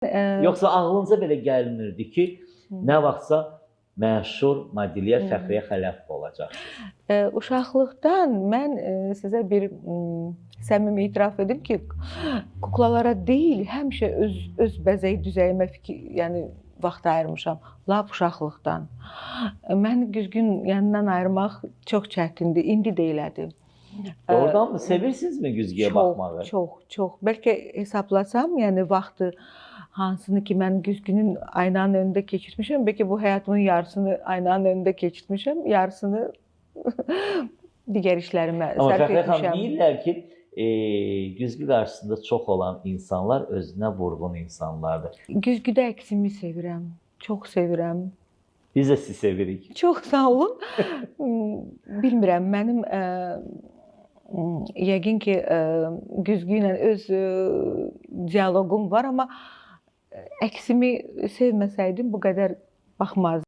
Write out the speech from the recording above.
Yoxsa ağlınıza belə gəlmirdi ki, nə vaxtsa məşhur modelyər Fəxriyə Xələfova olacaqsınız? Uşaqlıqdan mən sizə bir səmimi etiraf edim ki, kuklalara deyil, həmişə öz bəzək düzəyimə yəni vaxt ayırmışam, lap uşaqlıqdan. Məni güzgün yanından ayırmaq çox çətindir, indi də elədir. Doğrudanmı? Sevirsinizmi güzgüyə baxmağı? Çox. Bəlkə hesablasam, yəni vaxtı hansını ki, mən güzgünün aynanın önündə keçirmişəm, bəlkə bu həyatımın yarısını aynanın önündə keçirmişəm, yarısını digər işlərimə sərf etmişəm. Amma Fəxriyə xanım, deyirlər ki, güzgü qarşısında çox olan insanlar özünə vurğun insanlardır. Güzgüdə əksimi sevirəm, çox sevirəm. Biz də sizi sevirik. Çox sağ olun. Bilmirəm, mənim yəqin ki, güzgü ilə öz dialoqum var, amma əksimi sevməsəydim bu qədər baxmazdım.